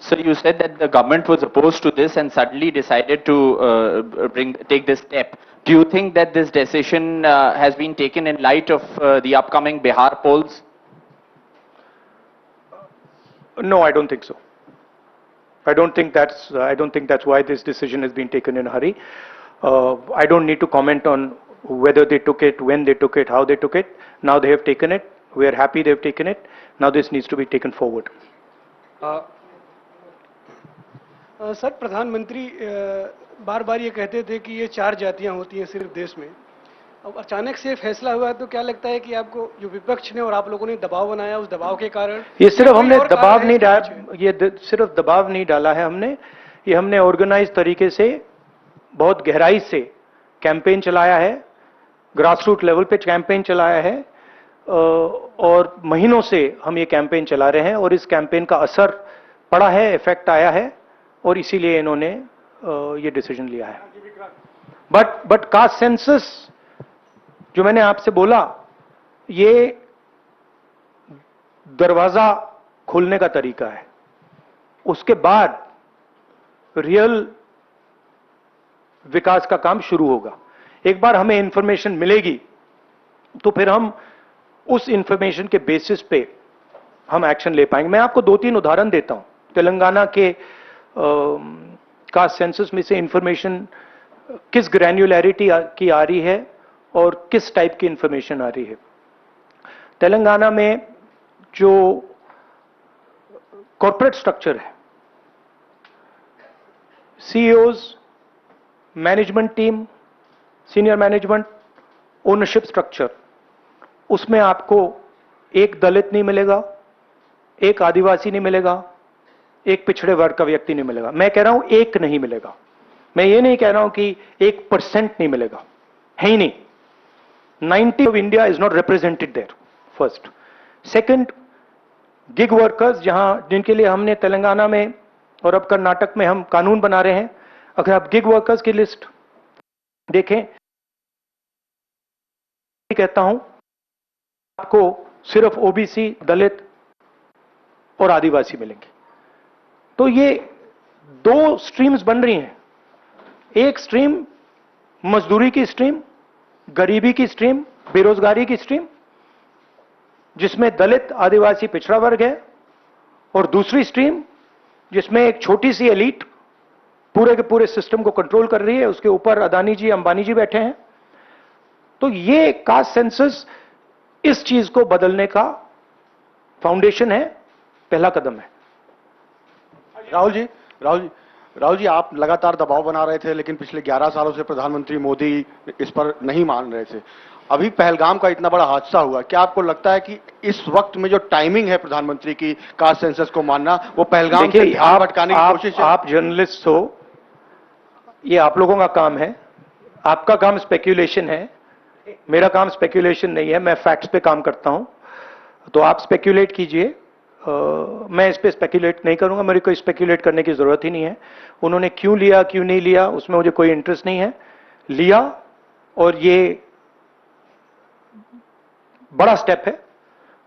So you said that the government was opposed to this and suddenly decided to take this step. Do you think that this decision has been taken in light of the upcoming Bihar polls? No, I don't think so. I don't think that's why this decision has been taken in a hurry. I don't need to comment on whether they took it, when they took it, how they took it. Now they have taken it. We are happy they've taken it. Now this needs to be taken forward. Sir, प्रधानमंत्री बार बार ये कहते थे कि ये 4 जातियां होती हैं सिर्फ देश में। अब अचानक से फैसला हुआ तो क्या लगता है कि आपको जो विपक्ष ने और आप लोगों ने दबाव बनाया, उस दबाव के कारण ये सिर्फ हमने दबाव नहीं डाला, ये सिर्फ दबाव नहीं डाला है हमने, ये हमने ऑर्गेनाइज तरीके से बहुत गहराई से कैंपेन चलाया है, ग्रासरूट लेवल पे कैंपेन चलाया है, और महीनों से हम ये कैंपेन चला रहे हैं और इस कैंपेन का असर पड़ा है, इफेक्ट आया है और इसीलिए इन्होंने ये डिसीजन लिया है। बट कास्ट सेंसस जो मैंने आपसे बोला, ये दरवाजा खोलने का तरीका है, उसके बाद रियल विकास का काम शुरू होगा। एक बार हमें इंफॉर्मेशन मिलेगी तो फिर हम उस इंफॉर्मेशन के बेसिस पे हम एक्शन ले पाएंगे। मैं आपको 2-3 उदाहरण देता हूं। तेलंगाना के कास्ट सेंसस में से इंफॉर्मेशन किस ग्रैन्युलैरिटी की आ रही है और किस टाइप की इंफॉर्मेशन आ रही है। तेलंगाना में जो कॉर्पोरेट स्ट्रक्चर है, CEOs, management team, senior management, ownership structure, उसमें आपको एक दलित नहीं मिलेगा, एक आदिवासी नहीं मिलेगा, एक पिछड़े वर्ग का व्यक्ति नहीं मिलेगा। मैं कह रहा हूं एक नहीं मिलेगा, मैं ये नहीं कह रहा हूं कि 1% नहीं मिलेगा, है ही नहीं। 90 of India is not represented there, first. Second, gig workers, जहां जिनके लिए हमने तेलंगाना में और अब कर्नाटक में हम कानून बना रहे हैं, अगर आप गिग वर्कर्स की लिस्ट देखें, कहता हूं आपको सिर्फ ओबीसी, दलित और आदिवासी मिलेंगे। तो ये 2 स्ट्रीम्स बन रही हैं। एक स्ट्रीम मजदूरी की स्ट्रीम, गरीबी की स्ट्रीम, बेरोजगारी की स्ट्रीम, जिसमें दलित, आदिवासी, पिछड़ा वर्ग है, और दूसरी स्ट्रीम जिसमें एक छोटी सी एलीट पूरे के पूरे सिस्टम को कंट्रोल कर रही है, उसके ऊपर अदानी जी, अंबानी जी बैठे हैं। तो ये कास्ट सेंसस इस चीज को बदलने का फाउंडेशन है, पहला कदम है। राहुल जी, आप लगातार दबाव बना रहे थे, लेकिन पिछले 11 सालों से प्रधानमंत्री मोदी इस पर नहीं मान रहे थे। अभी पहलगाम का इतना बड़ा हादसा हुआ, क्या आपको लगता है कि इस वक्त में जो टाइमिंग है प्रधानमंत्री की कास्ट सेंसस को मानना, वो पहलगाम से ध्यान भटकाने की कोशिश है? आप जर्नलिस्ट हो, ये आप लोगों का काम है, आपका काम स्पेक्यूलेशन है, मेरा काम स्पेक्यूलेशन नहीं है, मैं फैक्ट्स पे काम करता हूं। तो आप स्पेक्यूलेट कीजिए, मैं इस पे स्पेक्यूलेट नहीं करूंगा, मेरे को स्पेक्यूलेट करने की जरूरत ही नहीं है। उन्होंने क्यों लिया, क्यों नहीं लिया, उसमें मुझे कोई इंटरेस्ट नहीं है। लिया, और ये बड़ा स्टेप है।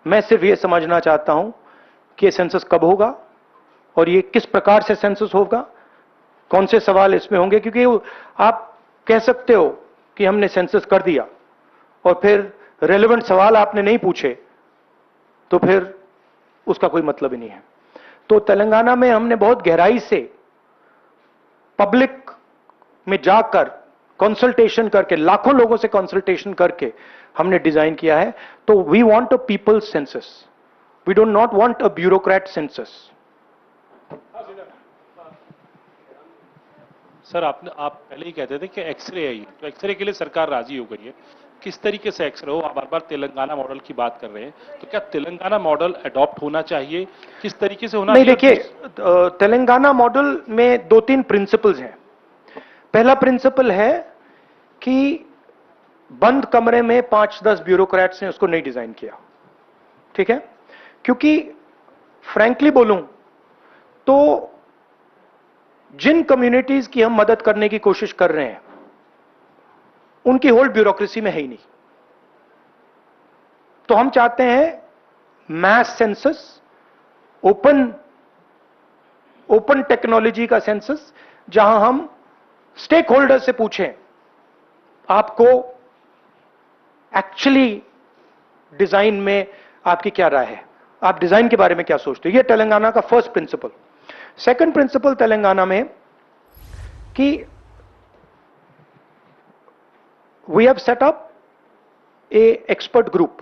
मैं सिर्फ ये समझना चाहता हूं कि ये सेंसस कब होगा और ये किस प्रकार से सेंसस होगा, कौन से सवाल इसमें होंगे, क्योंकि आप कह सकते हो कि हमने सेंसस कर दिया और फिर रेलेवेंट सवाल आपने नहीं पूछे, तो फिर उसका कोई मतलब ही नहीं है। तो तेलंगाना में हमने बहुत गहराई से पब्लिक में जाकर कंसल्टेशन करके, लाखों लोगों से कंसल्टेशन करके हमने डिजाइन किया है। तो we want a people's census, we don't not want a bureaucrat census. Sir, आप पहले ही कहते थे कि एक्सरे है, तो एक्सरे के लिए सरकार राजी हो गई है। किस तरीके से एक्सरे हो? आप बार बार तेलंगाना मॉडल की बात कर रहे हैं, तो क्या तेलंगाना मॉडल अडॉप्ट होना चाहिए? किस तरीके से होना चाहिए? नहीं, देखिए, तेलंगाना मॉडल में 2-3 प्रिंसिपल्स हैं। पहला प्रिंसिपल है कि बंद कमरे में 5-10 ब्यूरोक्रेट्स ने उसको नहीं डिजाइन किया, ठीक है? क्योंकि फ्रैंकली बोलूं तो जिन कम्युनिटीज की हम मदद करने की कोशिश कर रहे हैं, उनकी होल ब्यूरोक्रेसी में है ही नहीं। तो हम चाहते हैं mass census, open open technology का सेंसस, जहां हम स्टेक होल्डर से पूछें आपको एक्चुअली डिजाइन में आपकी क्या राय है, आप डिजाइन के बारे में क्या सोचते हो। ये तेलंगाना का first principle. Second principle Telangana में कि we have set up a expert group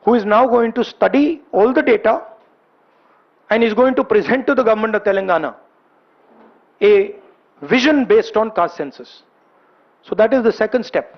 who is now going to study all the data and is going to present to the government of Telangana a vision based on caste census. So that is the second step.